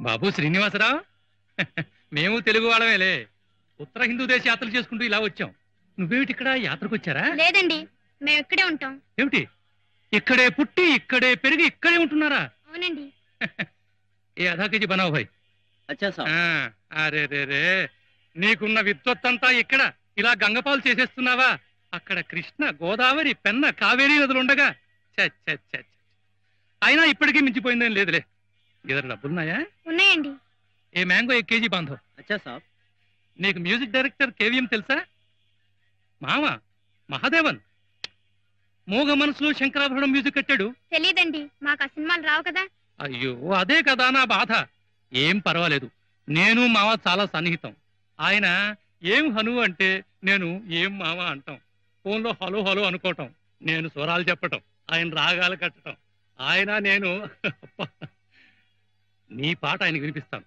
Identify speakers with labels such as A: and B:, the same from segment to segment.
A: బాబు శ్రీనివాసరావు, మేము తెలుగు వాళ్ళమేలే. ఉత్తర హిందూ దేశ యాత్రలు చేసుకుంటూ ఇలా వచ్చాం. నువ్వేమిటి ఇక్కడ యాత్రకు వచ్చారా?
B: లేదండి, మేము ఇక్కడే ఉంటాం.
A: ఏమిటి, ఇక్కడే పుట్టి ఇక్కడే పెరిగి ఇక్కడే ఉంటున్నారా?
B: అవునండి.
A: ఏ ఆధా కేజీ బనావు భాయ్. అరే రే రే, నీకున్న విద్వత్తంతా ఇక్కడ ఇలా గంగపాలు చేసేస్తున్నావా? అక్కడ కృష్ణ, గోదావరి, పెన్న, కావేరీ నదులుండగా అయినా ఇప్పటికీ మించిపోయిందేం లేదులే. ఇద్దరు డబ్బులున్నాయా?
B: ఉన్నాయండి.
A: ఏ మ్యాంగో 1 కేజీ బాంధో.
C: అచ్చా సాబ్.
A: నీకు మ్యూజిక్ డైరెక్టర్ కేవీఎం తెలుసా? మామ మహాదేవన్ మూగ మనసులో శంకరాభరణం మ్యూజిక్ కట్టాడు.
B: తెలియదండి, మాకు ఆ సినిమాలు రావు కదా.
A: అయ్యో, అదే కదా నా బాధ. ఏం పర్వాలేదు, నేను మావ చాలా సన్నిహితం. ఆయన ఏం హను అంటే నేను ఏం మావ అంటాం. ఫోన్లో హలో హలో అనుకోవటం, నేను స్వరాలు చెప్పటం, ఆయన రాగాలు కట్టడం. ఆయన నేను నీ పాట ఆయనకి వినిపిస్తాను.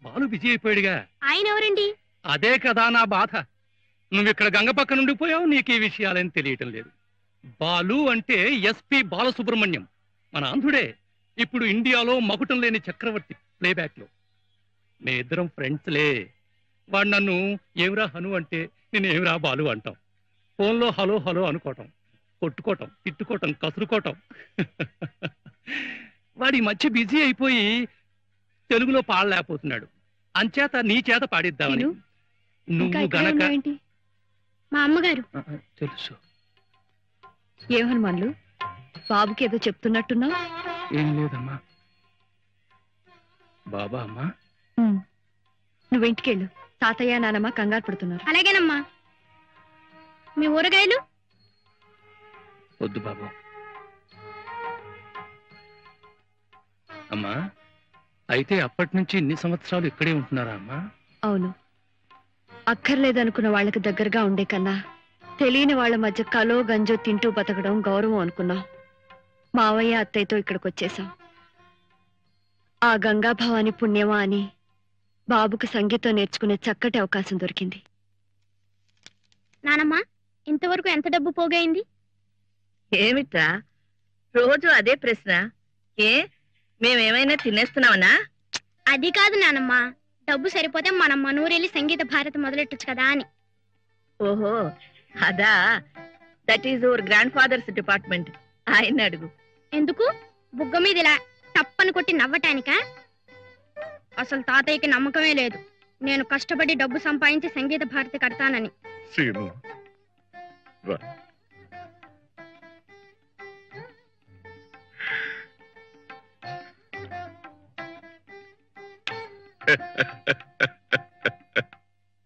A: బాలు బిజీ అయిపోయాడుగా.
B: ఆయన ఎవరండి?
A: అదే కదా నా బాధ. నువ్వు ఇక్కడ గంగ పక్క నుండి పోయావు, నీకు ఈ విషయాలేం తెలియటం లేదు. బాలు అంటే ఎస్పి బాలసుబ్రహ్మణ్యం, మన ఆంధ్రుడే. ఇప్పుడు ఇండియాలో మకుటం లేని చక్రవర్తి ప్లేబ్యాక్ లో. మే ఇద్దరం ఫ్రెండ్స్లే. వాడు నన్ను ఏమిరా హను అంటే నేను ఏమిరా బాలు అంటాం. ఫోన్లో హలో హలో అనుకోవటం, కొట్టుకోవటం, తిట్టుకోవటం, కసురుకోవటం. వాడి మధ్య బిజీ అయిపోయి తెలుగులో పాడలేకపోతున్నాడు. అంచేత నీ చేత పాడిద్దామని. నువ్వు గనక
B: మా అమ్మగారు.
A: తెలుసు.
D: ఏం హనుమాన్లు, బాబుకి ఏదో చెప్తున్నట్టున్నావు?
A: ఏం లేదమ్మా. బాబా అమ్మా,
D: నువ్వింటికెళ్ళు. తాతయ్య నానమ్మ కంగారు పడుతున్నారు.
B: అలాగేనమ్మా. మీ ఊరగాయలు?
A: వద్దు బాబు. అమ్మా, అయితే అప్పటి నుంచి ఇన్ని సంవత్సరాలు ఇక్కడే ఉంటున్నారా అమ్మా?
D: అవును. అక్కర్లేదనుకున్న వాళ్ళకి దగ్గరగా ఉండే కన్నా తెలియని వాళ్ళ మధ్య కలో గంజో తింటూ బతకడం గౌరవం అనుకున్నాం. మావయ్య అత్తయ్యతో ఇక్కడికి వచ్చేసాం. ఆ గంగా భవాని పుణ్యమా అని బాబుకు సంగీతం నేర్చుకునే చక్కటి అవకాశం దొరికింది.
B: నానమ్మ, ఇంతవరకు ఎంత డబ్బు పోగైంది?
E: ఏమిట్రా రోజు అదే ప్రశ్న? ఏ మేమేమైనా తినేస్తున్నామనా?
B: అది కాదు నానమ్మ, డబ్బు సరిపోతే మనం మనూరెళ్ళి సంగీత భారతి మొదలెట్టొచ్చు కదా అని.
E: ఓహో అదా. That is your grandfather's department. ఆయన అడుగు.
B: ఎందుకు? బుగ్గ మీద ఇలా టప్పని కొట్టి నవ్వటానికా? అసలు తాతయ్యకి నమ్మకమే లేదు నేను కష్టపడి డబ్బు సంపాదించి సంగీత భారతి కడతానని.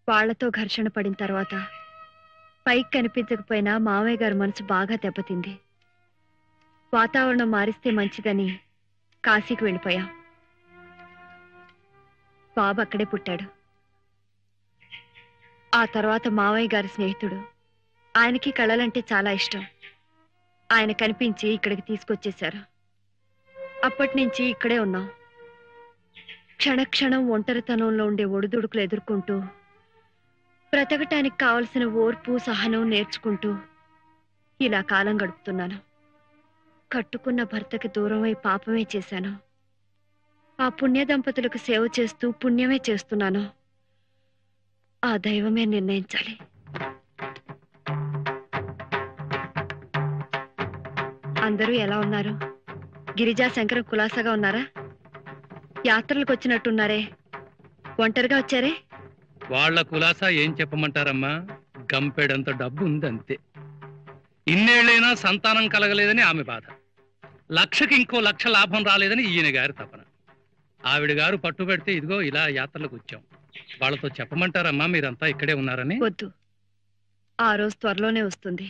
D: వాళ్లతో ఘర్షణ పడిన తర్వాత పైకి కనిపించకపోయినా మామయ్య గారి మనసు బాగా దెబ్బతింది. వాతావరణం మారిస్తే మంచిదని కాశీకి వెళ్ళిపోయాం. బాబు అక్కడే పుట్టాడు. ఆ తర్వాత మామయ్య గారి స్నేహితుడు, ఆయనకి కళలంటే చాలా ఇష్టం, ఆయన కనిపించి ఇక్కడికి తీసుకొచ్చేశారు. అప్పటి నుంచి ఇక్కడే ఉన్నాం. క్షణక్షణం ఒంటరితనంలో ఉండే ఒడిదుడుకులు ఎదుర్కొంటూ బ్రతకటానికి కావలసిన ఓర్పు సహనం నేర్చుకుంటూ ఇలా కాలం గడుపుతున్నాను. కట్టుకున్న భర్తకి దూరమై పాపమే చేశాను. ఆ పుణ్య దంపతులకు సేవ చేస్తూ పుణ్యమే చేస్తున్నాను. ఆ దైవమే నిర్ణయించాలి. అందరూ ఎలా ఉన్నారు? గిరిజా శంకరం కులాసాగా ఉన్నారా? యాత్రలకు వచ్చినట్టున్నారే, ఒంటరిగా వచ్చారే?
A: వాళ్ల కులాసా ఏం చెప్పమంటారమ్మా? గంపెడంత డబ్బు ఉందంతే. ఇన్నేళ్లైనా సంతానం కలగలేదని ఆమె బాధ, లక్షకి ఇంకో లక్ష లాభం రాలేదని ఈయన గారి తపన. ఆవిడ గారు పట్టుబడితే ఇదిగో ఇలా యాత్రలకు వచ్చాం. వాళ్ళతో చెప్పమంటారమ్మా మీరంతా ఇక్కడే ఉన్నారని?
D: వద్దు, ఆ రోజు త్వరలోనే వస్తుంది.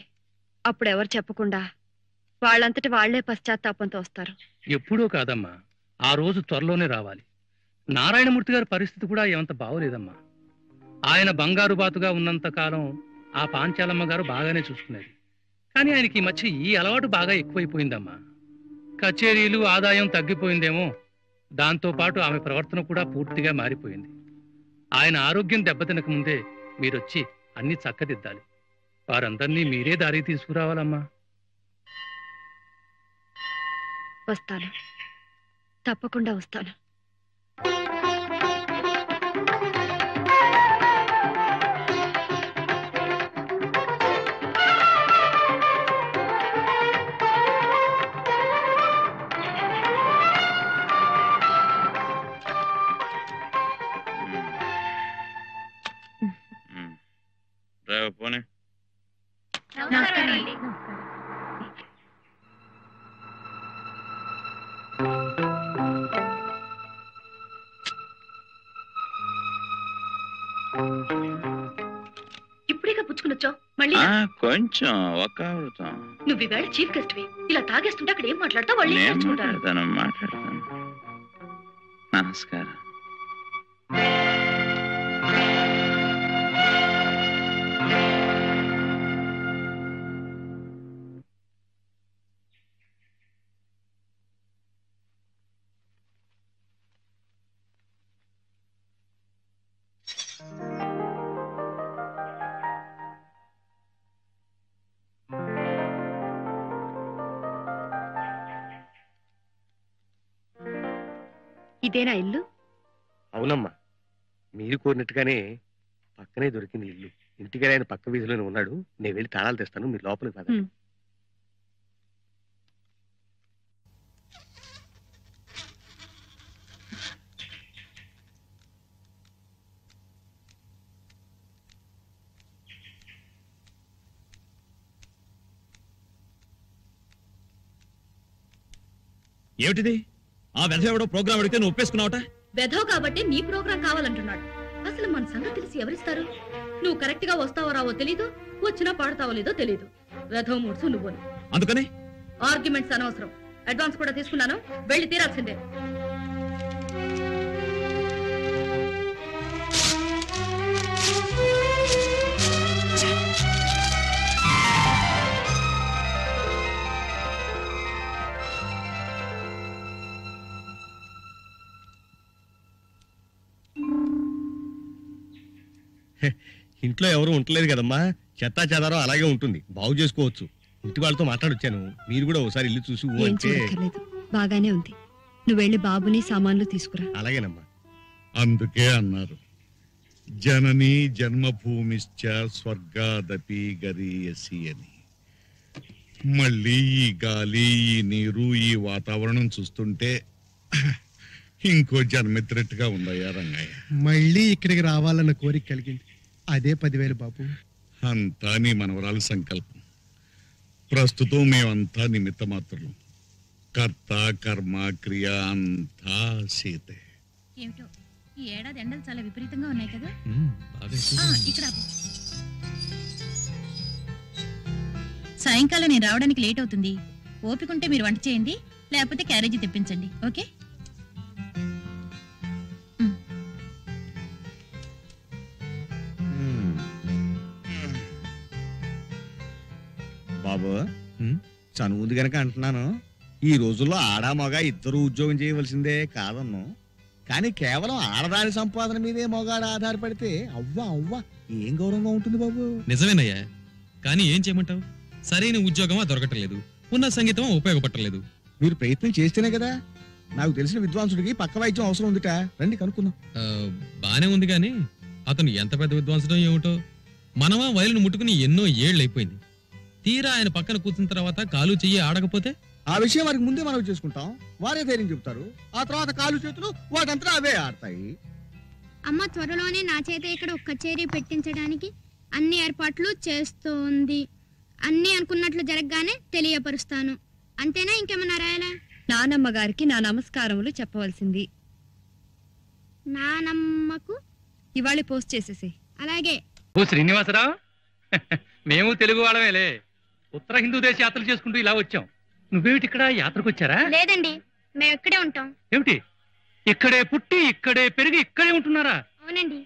D: అప్పుడు ఎవరు చెప్పకుండా వాళ్ళంతటి వాళ్లే పశ్చాత్తాపంతో వస్తారు.
A: ఎప్పుడూ కాదమ్మా, ఆ రోజు త్వరలోనే రావాలి. నారాయణమూర్తి గారి పరిస్థితి కూడా ఏమంత బాగోలేదమ్మా. ఆయన బంగారు బాతుగా ఉన్నంత కాలం ఆ పాంచాలమ్మ గారు బాగానే చూసుకునేది. కానీ ఆయనకి ఈ మధ్య ఈ అలవాటు బాగా ఎక్కువైపోయిందమ్మా. కచేరీలు, ఆదాయం తగ్గిపోయిందేమో. దాంతో పాటు ఆమె ప్రవర్తన కూడా పూర్తిగా మారిపోయింది. ఆయన ఆరోగ్యం దెబ్బతినక ముందే మీరొచ్చి అన్ని చక్కదిద్దాలి. వారందరినీ మీరే దారి తీసుకురావాలమ్మా.
D: వస్తాను, తప్పకుండా వస్తాను.
C: పోనీ.
E: ఇప్పుడేగా పుచ్చుకునొచ్చావు మళ్ళీ
C: కొంచెం ఒక్క ఆవృతం.
E: నువ్వు ఈవేళ చీఫ్ గెస్ట్ ఇలా తాగేస్తుంటే అక్కడ ఏం మాట్లాడతావు వాళ్ళు ఏం నేర్చుకుంటారు.
C: మాట్లాడతాను. నమస్కారం.
D: ఇదేనా ఇల్లు?
F: అవునమ్మా, మీరు కోరినట్టుగానే పక్కనే దొరికింది ఇల్లు. ఇంటికి ఆయన పక్క వీధిలోనే ఉన్నాడు. నేను వెళ్ళి తాళాలు తెస్తాను, మీరు లోపలికి పదండి.
G: ఏమిటిది? ఆ వెధవ ఎవడో ప్రోగ్రామ్ అడిగితే నువ్వు ఒప్పేసుకున్నావట?
E: వెధవ కాబట్టి నీ ప్రోగ్రాం కావాలంటున్నాడు. అసలు మన సంగతి తెలిసి ఎవరిస్తారు? నువ్వు కరెక్ట్ గా వస్తావో రావో తెలీదు, వచ్చినా పాడతావో లేదో తెలీదు. వెధవ మూడ్సు నువ్వు.
G: అందుకని
E: ఆర్గ్యుమెంట్స్ అనవసరం. అడ్వాన్స్ కూడా తీసుకున్నాను, వెళ్ళి తీరాల్సిందే.
G: ఇంట్లో ఎవరు ఉండలేదు కదమ్మా, చెత్తా చెదారం అలాగే ఉంటుంది, బాగు చేసుకోవచ్చు. ఇంటి వాళ్ళతో మాట్లాడొచ్చాను, మీరు కూడా ఒకసారి ఇల్లు చూసి
D: ఏం చూడక్కర్లేదు, బాగానే ఉంది. నువ్వు వెళ్ళి బాబుని సామాన్లు తీసుకురా.
G: అలాగేనమ్మా.
H: అందుకే అన్నారు జనని జన్మభూమిశ్చ స్వర్గాదపి గరీయసి అని. మళ్ళీ ఈ గాలి, ఈ నీరు, ఈ వాతావరణం చూస్తుంటే ఇంకో జన్మెత్తినట్టుగా ఉందయ్యా రంగయ్య.
I: మళ్ళీ ఇక్కడికి రావాలన్న కోరిక కలిగింది. అదే 10,000 బాబు.
H: అంతా నీ మనవరాలు సంకల్పం. ప్రస్తుతం మేమంతా నిమిత్త మాత్రం. కర్త కర్మ క్రియ అంతా సీతే.
J: ఏమిటో ఈ ఏడాది ఎండలు చాలా విపరీతంగా ఉన్నాయి కదా. ఇక్కడ సాయంకాలం నేను రావడానికి లేట్ అవుతుంది. ఓపికంటే మీరు వంట చేయండి, లేకపోతే క్యారేజీ తెప్పించండి. ఓకే?
G: బాబు, చనువుంది గనక అంటున్నాను, ఈ రోజుల్లో ఆడా మగ ఇద్దరు ఉద్యోగం చేయవలసిందే కాదన్ను. కానీ కేవలం ఆడదాని సంపాదన మీదే మగాడు ఆధారపడితే అవ్వా ఏం గౌరవంగా ఉంటుంది బాబు.
K: నిజమేనయ్యా, కానీ ఏం చేయమంటావు? సరైన ఉద్యోగమా దొరకటలేదు, ఉన్న సంగీతం ఉపయోగపడలేదు.
G: మీరు ప్రయత్నం చేస్తేనే కదా. నాకు తెలిసిన విద్వాంసుడికి పక్క వైద్యం అవసరం ఉందిట, రండి కనుక్కుందాం.
K: బానే ఉంది కానీ అతను ఎంత పెద్ద విద్వాంసుడో ఏమిటో. మనమా వయలును ముట్టుకుని ఎన్నో ఏళ్ళు అయిపోయింది. తీరా ఆయన పక్కన కూర్చున్న తర్వాత కాలు చెయ్యి ఆడకపోతే
G: ఆ విషయం వారికి ముందే మనం చేసుకుంటాం. వారే ధైర్యం చెబుతారు, ఆ తర్వాత కాలు చేతులు వాటంతా అవే ఆడతాయి.
B: అమ్మ త్వరలోనే నా చేత ఇక్కడ ఒక కచేరీ పెట్టించడానికి అన్ని ఏర్పాట్లు చేస్తోంది. అన్ని అనుకున్నట్లు జరగగానే తెలియపరుస్తాను. అంతేనా, ఇంకేమన్నా రాయాలా?
D: నానమ్మ గారికి నా నమస్కారములు చెప్పవలసింది.
B: నానమ్మకు
D: ఇవాళ పోస్ట్ చేసేసి.
B: అలాగే.
A: ఓ శ్రీనివాసరావు, మేము తెలుగు వాళ్ళమేలే. ఉత్తర హిందూ దేశ యాత్రలు చేసుకుంటూ ఇలా వచ్చాం. నువ్వేమిటి ఇక్కడ యాత్రకు వచ్చారా?
B: లేదండి, మేము ఇక్కడే ఉంటాం.
A: ఏమిటి, ఇక్కడే పుట్టి ఇక్కడే పెరిగి ఇక్కడే ఉంటున్నారా?
B: అవునండి.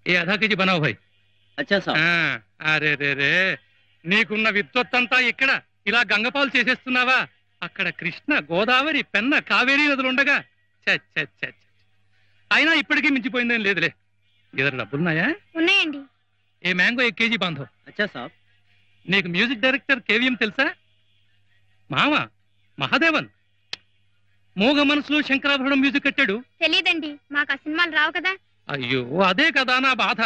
A: ఏ ఆధా కేజీ బనావు భాయ్. అరే రే రే, నీకున్న విద్వత్తంతా ఇక్కడ ఇలా గంగపాలు చేసేస్తున్నావా? అక్కడ కృష్ణ, గోదావరి, పెన్న, కావేరీ నదులుండగా అయినా ఇప్పటికీ మించిపోయిందేం లేదులే. ఇద్దరు డబ్బులున్నాయా?
B: ఉన్నాయండి.
A: ఏ మ్యాంగో 1 కేజీ బాంధవ్. నీకు మ్యూజిక్ డైరెక్టర్ కేవీఎం తెలుసా? మామ మహాదేవన్ మోగ మనసులో శంకరాభరణం మ్యూజిక్ కట్టాడు.
B: తెలీదండి, మాకు ఆ సినిమాలు రావు కదా.
A: అయ్యో, అదే కదా నా బాధ.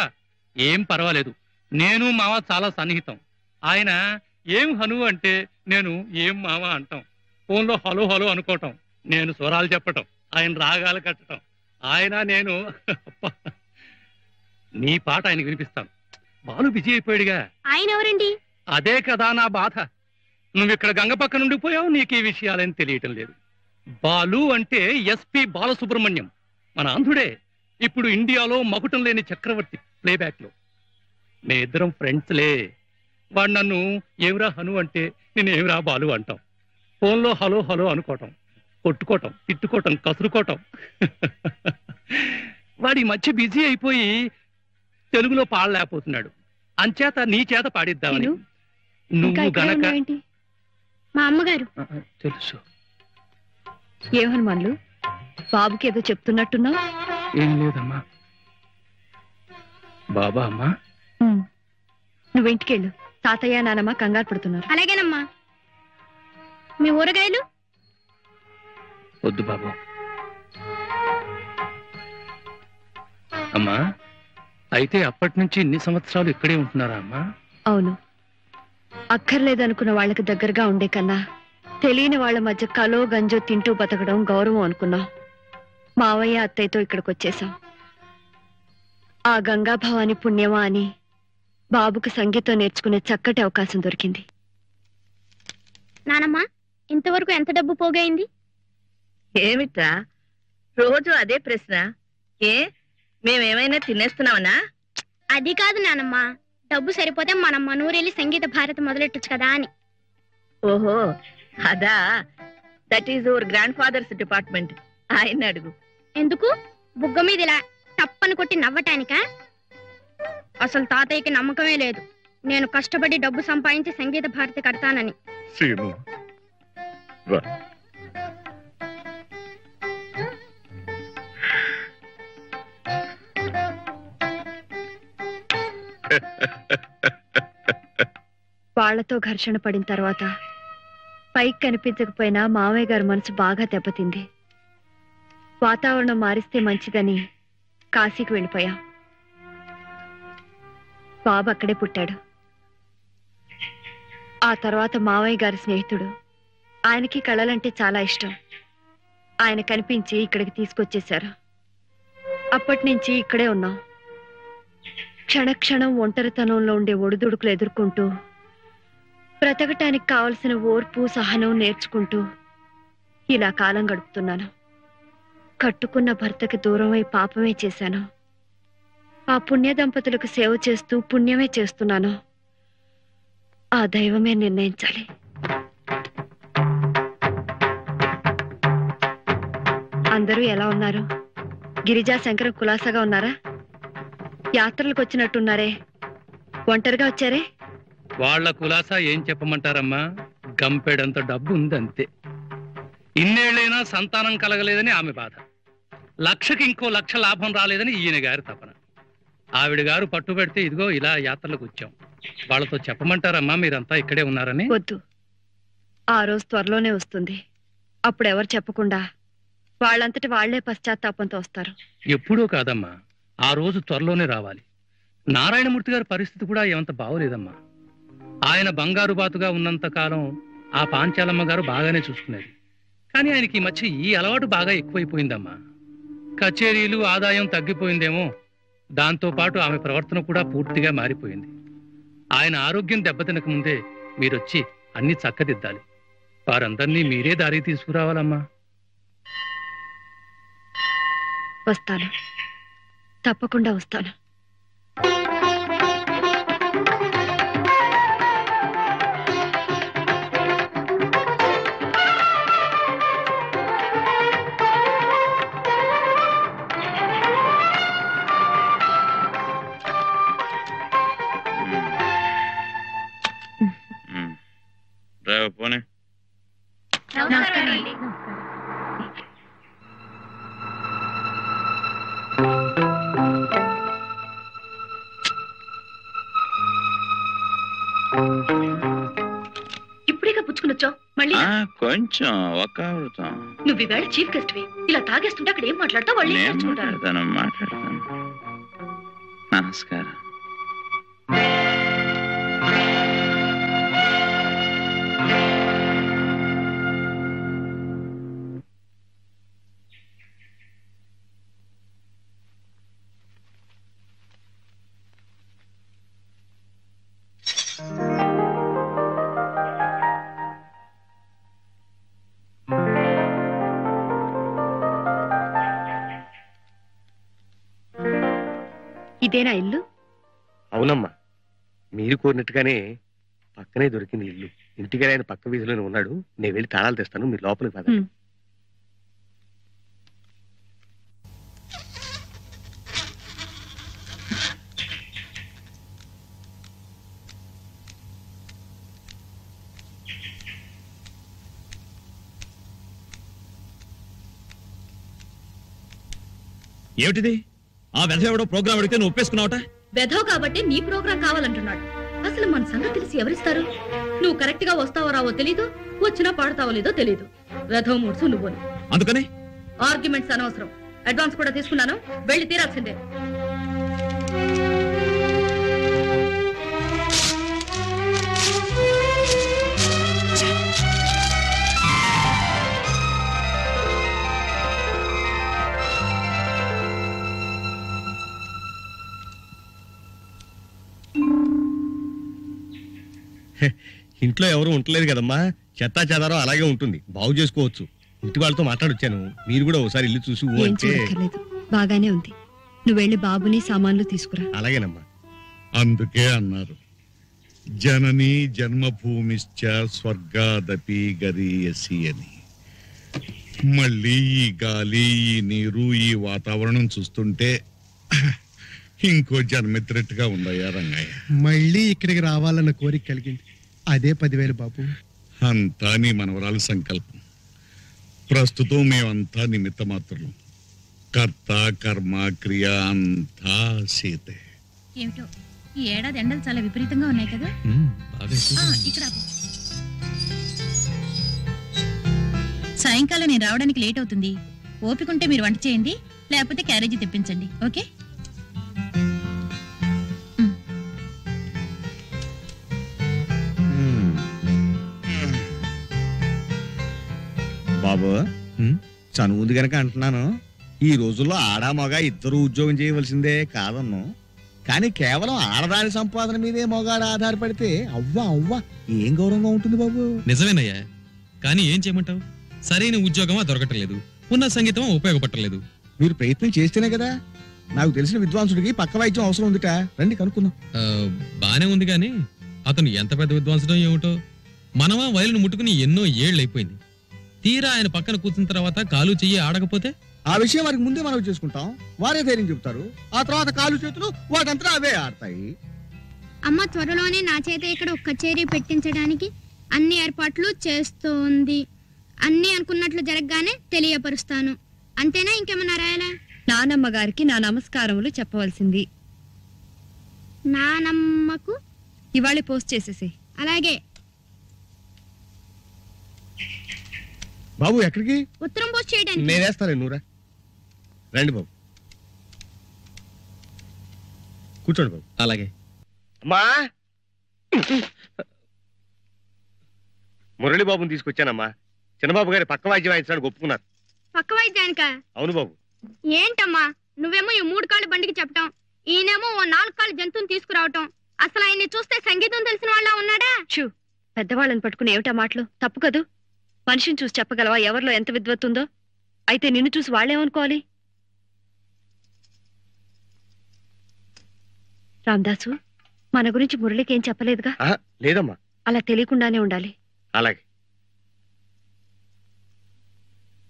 A: ఏం పర్వాలేదు, నేను మావ చాలా సన్నిహితం. ఆయన ఏం హను అంటే నేను ఏం మావ అంటాం. ఫోన్లో హలో హలో అనుకోవటం, నేను స్వరాలు చెప్పటం, ఆయన రాగాలు కట్టడం. ఆయన నేను నీ పాట ఆయనకు వినిపిస్తాను. బాలు బిజీ అయిపోయాడుగా.
B: ఆయన ఎవరండి?
A: అదే కదా నా బాధ. నువ్వు ఇక్కడ గంగ పక్క నుండి పోయావు, నీకు ఈ విషయాలేం తెలియటం లేదు. బాలు అంటే ఎస్పి బాలసుబ్రహ్మణ్యం, మన ఆంధ్రుడే. ఇప్పుడు ఇండియాలో మకుటం లేని చక్రవర్తి ప్లేబ్యాక్ లో. మే ఇద్దరం ఫ్రెండ్స్లే. వాడు నన్ను ఏమిరా హను అంటే నేను ఏమిరా బాలు అంటాం. ఫోన్లో హలో హలో అనుకోవటం, కొట్టుకోవటం, తిట్టుకోవటం, కసురుకోవటం. వాడి మధ్య బిజీ అయిపోయి తెలుగులో పాడలేకపోతున్నాడు. అంచేత నీ చేత పాడిద్దామని. నువ్వు గనక
B: మా అమ్మగారు
A: తెలుసు.
D: ఏ హనుమాన్లు, బాబుకి ఏదో చెప్తున్నట్టున్నావు?
A: ఏం లేదమ్మా. బాబా అమ్మా,
D: నువ్వింటికెళ్ళు. తాతయ్య నానమ్మ కంగారు పడుతున్నారు.
B: అలాగేనమ్మా. మీ ఊరగాయలు?
A: వద్దు బాబు. అమ్మా, అయితే అప్పటి నుంచి ఇన్ని సంవత్సరాలు ఇక్కడే ఉంటున్నారా అమ్మా?
D: అవును. అక్కర్లేదనుకున్న వాళ్ళకి దగ్గరగా ఉండే కన్నా తెలియని వాళ్ళ మధ్య కలో గంజో తింటూ బతకడం గౌరవం అనుకున్నాం. మావయ్య అత్తయ్యతో ఇక్కడికి వచ్చేసాం. ఆ గంగా భవాని పుణ్యమా అని బాబుకు సంగీతం నేర్చుకునే చక్కటి అవకాశం దొరికింది.
B: నానమ్మ, ఇంతవరకు ఎంత డబ్బు పోగైంది?
L: ఏమిట్రా రోజు అదే ప్రశ్న? ఏ మేమేమైనా తినేస్తున్నామనా?
B: అది కాదు నానమ్మ, డబ్బు సరిపోతే మనం మనూరెళ్ళి సంగీత భారతి మొదలెట్టచ్చు కదా అని.
L: ఓహో అదా. That is your grandfather's department. ఆయన అడుగు.
B: ఎందుకు? బుగ్గ మీద ఇలా టప్పని కొట్టి నవ్వటానికా? అసలు తాతయ్యకి నమ్మకమే లేదు నేను కష్టపడి డబ్బు సంపాదించి సంగీత భారతి కడతానని.
H: సీను రా.
D: వాళ్లతో ఘర్షణ పడిన తర్వాత పైకి కనిపించకపోయినా మామయ్య గారి మనసు బాగా దెబ్బతింది. వాతావరణం మారిస్తే మంచిదని కాశీకి వెళ్ళిపోయాం. బాబు అక్కడే పుట్టాడు. ఆ తర్వాత మావయ్య గారి స్నేహితుడు, ఆయనకి కళలంటే చాలా ఇష్టం, ఆయన కనిపించి ఇక్కడికి తీసుకొచ్చేశారు. అప్పటి నుంచి ఇక్కడే ఉన్నాం. క్షణక్షణం ఒంటరితనంలో ఉండే ఒడిదుడుకులు ఎదుర్కొంటూ బ్రతకటానికి కావలసిన ఓర్పు సహనం నేర్చుకుంటూ ఇలా కాలం గడుపుతున్నాను. కట్టుకున్న భర్తకి దూరమై పాపమే చేశాను. ఆ పుణ్య దంపతులకు సేవ చేస్తూ పుణ్యమే చేస్తున్నాను. ఆ దైవమే నిర్ణయించాలి. అందరూ ఎలా ఉన్నారు? గిరిజా శంకరం కులాసాగా ఉన్నారా? యాత్రలకు వచ్చినట్టున్నారే, ఒంటరిగా వచ్చారే?
A: వాళ్ల కులాసా ఏం చెప్పమంటారమ్మా? గంపెడంత డబ్బు ఉందంతే. ఇన్నేళ్లైనా సంతానం కలగలేదని ఆమె బాధ, లక్షకి ఇంకో లక్ష లాభం రాలేదని ఈయన గారి తపన. ఆవిడ గారు పట్టుబెడితే ఇదిగో ఇలా యాత్రలకు వచ్చాం. వాళ్ళతో చెప్పమంటారమ్మా మీరంతా ఇక్కడే ఉన్నారని?
D: వద్దు, ఆ రోజు త్వరలోనే వస్తుంది. అప్పుడు ఎవరు చెప్పకుండా వాళ్ళంతటి వాళ్లే పశ్చాత్తాపంతో వస్తారు.
A: ఎప్పుడూ కాదమ్మా, ఆ రోజు త్వరలోనే రావాలి. నారాయణమూర్తి గారి పరిస్థితి కూడా ఏమంత బాగోలేదమ్మా. ఆయన బంగారు బాతుగా ఉన్నంత కాలం ఆ పాంచాలమ్మ గారు బాగానే చూసుకునేది. కానీ ఆయనకి ఈ మధ్య ఈ అలవాటు బాగా ఎక్కువైపోయిందమ్మా. కచేరీలు, ఆదాయం తగ్గిపోయిందేమో. దాంతో పాటు ఆమె ప్రవర్తన కూడా పూర్తిగా మారిపోయింది. ఆయన ఆరోగ్యం దెబ్బతినక ముందే మీరొచ్చి అన్ని చక్కదిద్దాలి. వారందరినీ మీరే దారి తీసుకురావాలమ్మా.
D: వస్తాను, తప్పకుండా వస్తాను.
C: పోనీ
E: ఇప్పుడేగా పుచ్చుకునొచ్చావు మళ్ళీ?
C: కొంచెం ఒక్క ఆవృతం.
E: నువ్వు ఈవేళ చీఫ్ గెస్ట్ వి. ఇలా తాగేస్తుంటే అక్కడ ఏం మాట్లాడతావు? వాళ్ళు ఏం నేర్చుకుంటారు?
C: మాట్లాడతాను. నమస్కారం.
D: ఇదేనా ఇల్లు?
F: అవునమ్మా, మీరు కోరినట్టుగానే పక్కనే దొరికింది ఇల్లు. ఇంటికి ఆయన పక్క వీధిలోనే ఉన్నాడు. నేను వెళ్ళి తాళాలు తెస్తాను, మీరు లోపలికి పద.
M: ఏమిటిది? ఆ వెధవ ఎవడో ప్రోగ్రామ్ అడిగితే నువ్వు ఒప్పేసుకున్నావట?
E: వెధవ కాబట్టి నీ ప్రోగ్రాం కావాలంటున్నాడు. అసలు మన సంగతి తెలిసి ఎవరిస్తారు? నువ్వు కరెక్ట్ గా వస్తావో రావో తెలీదు, వచ్చినా పాడతావో లేదో తెలీదు. వెధవ మూడ్సు నువ్వు.
M: అందుకని
E: ఆర్గ్యుమెంట్స్ అనవసరం. అడ్వాన్స్ కూడా తీసుకున్నాను, వెళ్ళి తీరాల్సిందే.
F: ఇంట్లో ఎవరు ఉండలేదు కదమ్మా, చెత్తా చెదారం అలాగే ఉంటుంది, బాగు చేసుకోవచ్చు. ఇంటి వాళ్ళతో మాట్లాడొచ్చాను, మీరు కూడా ఒకసారి ఇల్లు చూసి
D: ఏం చూడక్కర్లేదు, బాగానే ఉంది. నువ్వు వెళ్ళి బాబుని సామాన్లు తీసుకురా.
F: అలాగేనమ్మా.
H: అందుకే అన్నారు జనని జన్మభూమిశ్చ స్వర్గాదపి గరీయసి అని. మళ్ళీ ఈ గాలి, ఈ నీరు, ఈ వాతావరణం చూస్తుంటే ఇంకో జన్మెత్తినట్టుగా ఉందయ్యా రంగయ్య.
I: మళ్ళీ ఇక్కడికి రావాలన్న కోరిక కలిగింది, అదే 10,000 బాబు.
H: అంతా నీ మనవరాలు సంకల్పం. ప్రస్తుతం మేమంతా నిమిత్త మాత్రం. కర్త కర్మ క్రియ అంతా సీతే.
J: ఏమిటో ఈ ఏడాది ఎండలు చాలా విపరీతంగా ఉన్నాయి కదా. ఇక్కడ ఆపు. సాయంకాలం నేను రావడానికి లేట్ అవుతుంది. ఓపికంటే మీరు వంట చేయండి, లేకపోతే క్యారేజీ తెప్పించండి. ఓకే?
G: బాబు, చనువుంది గనక అంటున్నాను, ఈ రోజుల్లో ఆడా మగ ఇద్దరు ఉద్యోగం చేయవలసిందే కాదన్ను. కానీ కేవలం ఆడదాని సంపాదన మీదే మగాడు ఆధారపడితే అవ్వా అవ్వా ఏం గౌరవంగా ఉంటుంది బాబు.
K: నిజమేనయ్యా, కానీ ఏం చేయమంటావు? సరైన ఉద్యోగమా దొరకట్లేదు, ఉన్న సంగీతం ఉపయోగపడలేదు.
G: మీరు ప్రయత్నం చేస్తేనే కదా. నాకు తెలిసిన విద్వాంసుడికి పక్క వైద్యం అవసరం ఉందిట, రండి కనుక్కుందాం.
K: బానే ఉంది కానీ అతను ఎంత పెద్ద విద్వాంసుడో ఏమిటో. మనమా వయలును ముట్టుకుని ఎన్నో ఏళ్ళైపోయింది. తీరా ఆయన పక్కన కూర్చున్న తర్వాత కాలు చెయ్యి ఆడకపోతే
G: ఆ విషయం వారికి ముందే మనం చేసుకుంటాం, వారే ధైర్యం చెబుతారు. ఆ తర్వాత కాలు చేతులు వాటంతా అవే ఆడతాయి.
B: అమ్మ త్వరలోనే నా చేత ఇక్కడ ఒక కచేరీ పెట్టించడానికి అన్ని ఏర్పాట్లు చేస్తోంది. అన్ని అనుకున్నట్లు జరగగానే తెలియపరుస్తాను. అంతేనా, ఇంకేమన్నా రాయాలా?
D: నానమ్మ గారికి నా నమస్కారములు చెప్పవలసింది.
B: నానమ్మకు
D: ఇవాళ పోస్ట్ చేసేసి.
B: అలాగే.
F: బాబు ఎక్కడికి?
B: ఉత్తరం పోస్ట్ చేయడానికి.
F: నేనేస్తాను, నూరా. రండి బాబు, కూర్చోండి బాబు.
K: అలాగే.
F: అమ్మా, మురళి బాబుని తీసుకొచ్చానమ్మా. చిన్నబాబు గారి పక్క వాయిద్యం వాయించడానికి ఒప్పుకున్నారు.
B: పక్క వైద్యానికా?
F: అవును బాబు.
B: ఏంటమ్మా, నువ్వేమో ఈ 3 కాళ్ళ బండికి చెప్పటం, ఈయనేమో ఓ 4 కాళ్ళ జంతువుని తీసుకురావటం. అసలు ఆయన్ని చూస్తే సంగీతం తెలిసిన వాళ్ళ ఉన్నాడా?
D: పెద్దవాళ్ళని పట్టుకుని ఏమిటా మాటలు? తప్పు కదూ. మనిషిని చూసి చెప్పగలవా ఎవరిలో ఎంత విద్వత్తుందో? అయితే నిన్ను చూసి వాళ్ళేమనుకోవాలి? రామదాసు, మన గురించి మురళికి ఏం చెప్పలేదుగా?
F: లేదమ్మా.
D: అలా తెలియకుండానే ఉండాలి.
F: అలాగే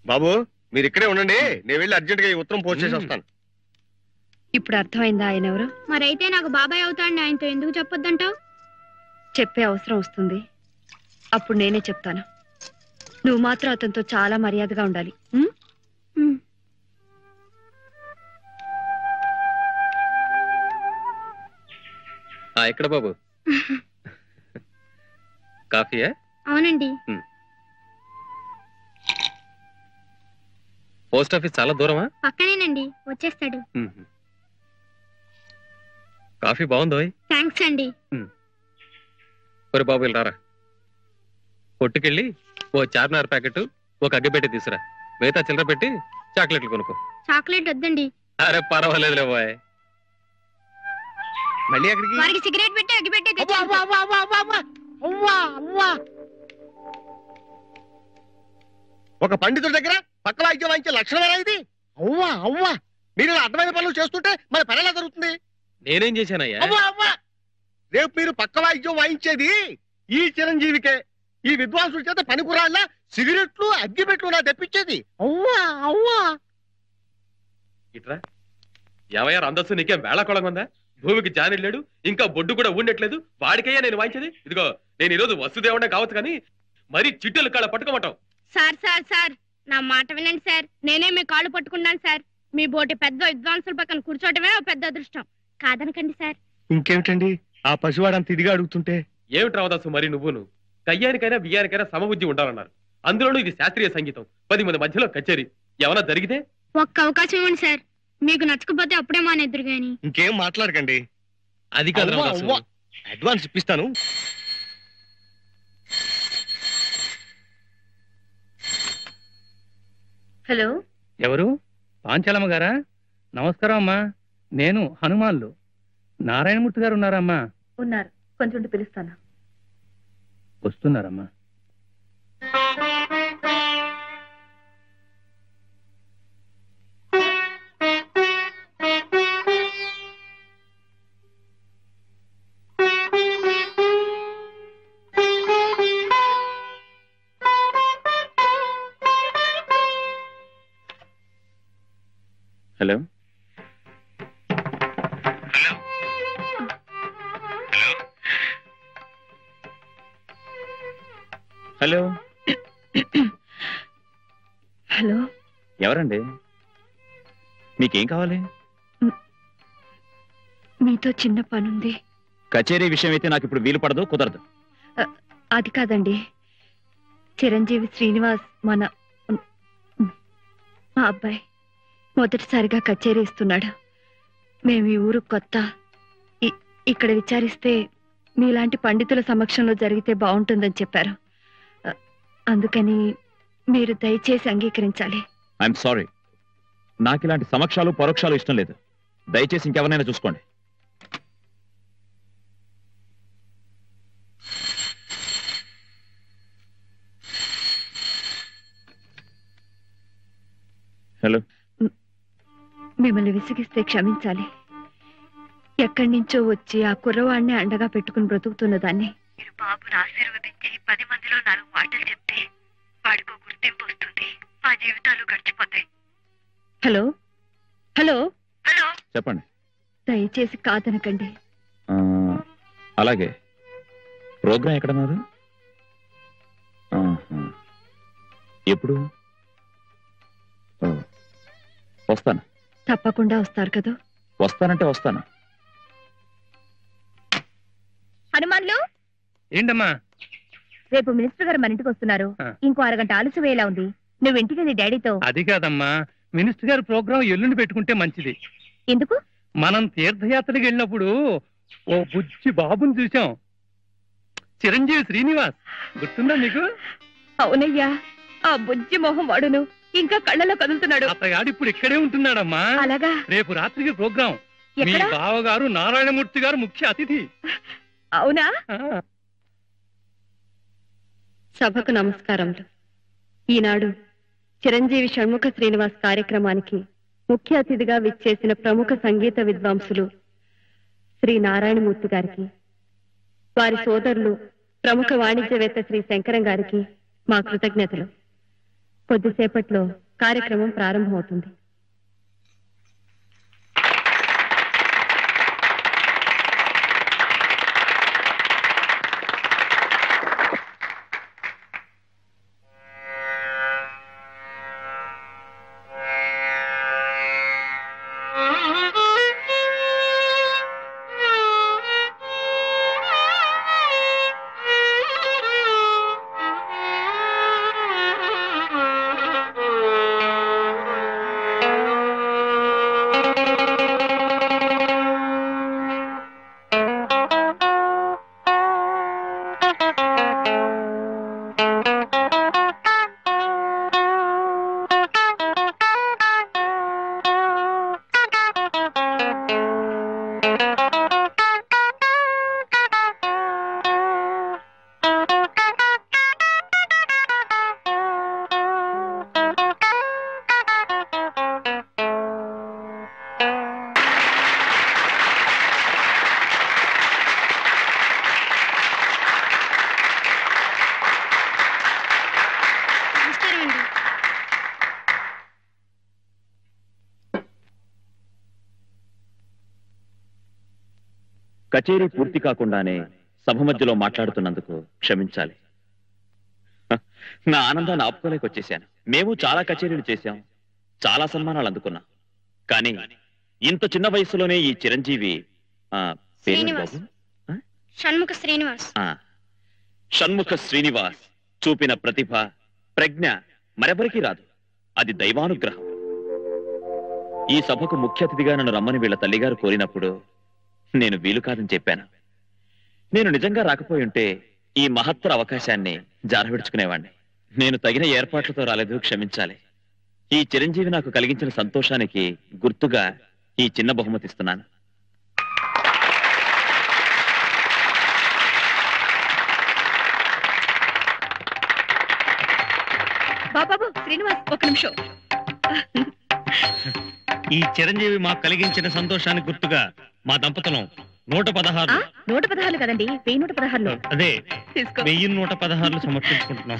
F: బాబు, మీరు ఇక్కడే ఉండండి, నేను వెళ్ళి అర్జెంట్గా ఈ ఉత్తరం పోస్ట్ చేసి వస్తాను.
D: ఇప్పుడు అర్థమైందా ఆయన ఎవరు?
B: మరైతే నాకు బాబాయ్ అవుతాడని ఆయనతో ఎందుకు చెప్పొద్దంటావు?
D: చెప్పే అవసరం వస్తుంది, అప్పుడు నేనే చెప్తాను. నువ్వు మాత్రం అతనితో చాలా మర్యాదగా ఉండాలి.
K: ఎక్కడ బాబు? కాఫీయా?
B: అవునండి.
K: పోస్ట్ ఆఫీస్ చాలా దూరమా?
B: పక్కనేనండి, వచ్చేస్తాడు.
K: కాఫీ బాగుందో?
B: థ్యాంక్స్ అండి.
K: ఒరే బాబు, రారా. కొట్టుకెళ్ళి ఓ చార్మినార్ ప్యాకెట్, ఒక అగ్గిపెట్టి తీసురా. మిగతా చిల్లర పెట్టి చాక్లెట్లు కొనుక్కో.
B: చాక్లెట్ వద్దండి.
K: అరే పర్వాలేదులే బాయ్.
F: మళ్ళీ అక్కడికి?
B: వారికి సిగరెట్ పెట్టి అగ్గి పెట్టి
F: ఒక పండితుడి దగ్గర పక్క వాయిద్యం వాయించే లక్షణమేనా ఇది? అవ్వా అవ్వా, మీరు ఇలా అర్థమైన పనులు చేస్తుంటే మన పని ఎలా జరుగుతుంది?
N: నేనేం చేశానయ్యా?
F: అవ్వా అవ్వా, రేపు మీరు పక్క వాయిద్యం వాయించేది ఈ చిరంజీవికే. ఈ విద్వాంసుల చేత పనికురాళ్ళ సిగరెట్లు అగ్గిపెట్లు నా తెప్పించేది. అవ్వా అవ్వా.
N: ఇట్రా ఏమయ్యా అందస్సు నీకేం వేళాకొళంగా ఉందా? భూమికి జానిలేడు, ఇంకా బొడ్డు కూడా ఉండట్లేదు, వాడికయ్యా నేను వాయించేది. ఇదిగో నేను ఈరోజు వస్తుదేవుడే కావచ్చు కానీ మరీ చిట్టెలు కాళ్ళ పట్టుకోమంటావు.
B: సార్ సార్ సార్ నా మాట వినండి సార్. నేనే మీ కాళ్ళు పట్టుకున్నాను సార్. మీ బోటి పెద్ద విద్వాంసుల పక్కన కూర్చోవటమే ఓ పెద్ద అదృష్టం. కాదనకండి సార్.
F: ఇంకేమిటండి ఆ పసివాడంత ఇదిగా అడుగుతుంటే?
N: ఏమిటి రావదాసు మరి నువ్వును? కయ్యానికైనా బియ్యానికైనా సమబుద్ధి ఉండాలన్నారు. అందులోనూ ఇది శాస్త్రీయ సంగీతం, 10 మంది మధ్యలో కచేరీ. ఏమన్నా జరిగితే
B: ఒక్క అవకాశం ఇవ్వండి సార్. మీకు నచ్చకపోతే అప్పుడే మానేద్దరు గాని.
F: ఇంకేం మాట్లాడకండి.
N: అది కాదు
F: అడ్వాన్స్ ఇప్పిస్తాను.
L: హలో,
A: ఎవరు? పాంచాలమ్మ గారా? నమస్కారం అమ్మా. నేను హనుమాన్లు. నారాయణమూర్తి గారు ఉన్నారా అమ్మా?
L: ఉన్నారు, కొంచెం పిలుస్తాను.
A: వస్తున్నారమ్మా.
C: హలో హలో
D: హలో,
C: ఎవరండి? మీకేం కావాలి?
D: మీతో చిన్న పనుంది.
C: కచేరీ విషయం అయితే నాకు ఇప్పుడు వీలు పడదు, కుదరదు.
D: అది కాదండి, చిరంజీవి శ్రీనివాస్ మా అబ్బాయి మొదటిసారిగా కచేరీ ఇస్తున్నాడు. మేము ఈ ఊరు కొత్త. ఇక్కడ విచారిస్తే మీలాంటి పండితుల సమక్షంలో జరిగితే బాగుంటుందని చెప్పారు. అందుకని మీరు దయచేసి అంగీకరించాలి.
C: ఐఎమ్ సారీ, నాకు ఇలాంటి సమక్షాలు పరోక్షాలు ఇష్టం లేదు. దయచేసి ఇంకెవరైనా చూసుకోండి. హలో,
D: మిమ్మల్ని విసిగిస్తే క్షమించాలి. ఎక్కడి నుంచో వచ్చి ఆ కుర్రవాడిని అండగా పెట్టుకుని బ్రతుకుతున్న దాన్ని మీరు బాబును ఆశీర్వదించి 10 మందిలో 4 మాటలు చెప్తే వాడికో గుర్తింపు వస్తుంది. మా జీవితాలు గడిచిపోతాయి. హలో హలో హలో,
C: చెప్పండి.
D: దయచేసి కాదనకండి.
C: అలాగే. ప్రోగ్రాం ఎక్కడన్నారు? ఎప్పుడు? వస్తాను.
D: తప్పకుండా వస్తారు కదా?
C: వస్తానంటే వస్తాను.
E: హనుమాన్లు,
A: ఏంటమ్మా?
E: రేపు మినిస్టర్ గారు మన ఇంటికి వస్తున్నారు. ఇంకో అరగంట ఆలస్యం అయ్యేలా ఉంది. నువ్వు ఇంటికి వెళ్ళి డాడీతో.
A: అది కాదమ్మా, మినిస్టర్ గారి ప్రోగ్రాం ఎల్లుండి పెట్టుకుంటే మంచిది.
E: ఎందుకు?
A: మనం తీర్థయాత్రకి వెళ్ళినప్పుడు ఓ బుజ్జి బాబుని చూసాం, చిరంజీవి శ్రీనివాస్. గుర్తుందా మీకు?
E: అవునయ్యా, ఆ బుజ్జి మొహం వాడును ఇంకా కళ్ళలో కదులుతున్నాడు.
A: అతగాడు ఇప్పుడు ఇక్కడే ఉంటున్నాడమ్మా.
E: అలాగా?
A: రేపు రాత్రికి ప్రోగ్రాం. మీ బావగారు నారాయణమూర్తి గారు ముఖ్య అతిథి.
E: అవునా?
D: సభకు నమస్కారములు. ఈనాడు చిరంజీవి షణ్ముఖ శ్రీనివాస్ కార్యక్రమానికి ముఖ్య అతిథిగా విచ్చేసిన ప్రముఖ సంగీత విద్వాంసులు శ్రీ నారాయణమూర్తి గారికి, వారి సోదరులు ప్రముఖ వాణిజ్యవేత్త శ్రీ శంకరం గారికి మా కృతజ్ఞతలు. కొద్దిసేపట్లో కార్యక్రమం ప్రారంభమవుతుంది.
C: కచేరీ పూర్తి కాకుండానే సభ మధ్యలో మాట్లాడుతున్నందుకు క్షమించాలి. నా ఆనందాన్ని ఆపుకోలేకొచ్చేశాను. మేము చాలా కచేరీలు చేశాం, చాలా సన్మానాలు అందుకున్నాం. కానీ ఇంత చిన్న వయసులోనే ఈ చిరంజీవి
B: శ్రీనివాస్. షణ్ముఖ శ్రీనివాస్.
C: షణ్ముఖ శ్రీనివాస్ చూపిన ప్రతిభ, ప్రజ్ఞ మరెవరికీ రాదు. అది దైవానుగ్రహం. ఈ సభకు ముఖ్య అతిథిగా నన్ను రమ్మని వీళ్ళ తల్లిగారు కోరినప్పుడు నేను వీలు కాదని చెప్పాను. నేను నిజంగా రాకపోయి ఉంటే ఈ మహత్తర అవకాశాన్ని జారవిడుచుకునేవాణ్ణి. నేను తగిన ఏర్పాట్లతో రాలేదు, క్షమించాలి. ఈ చిరంజీవి నాకు కలిగించిన సంతోషానికి గుర్తుగా ఈ చిన్న బహుమతి ఇస్తున్నాను.
D: బాబాబు శ్రీనివాస్ ఒక నిమిషం.
O: ఈ చిరంజీవి మాకు కలిగించిన సంతోషానికి గుర్తుగా మా దంపతులం 116
E: 116 కదండి 1116
O: అదే 1116 సమర్పించుకుంటున్నాం.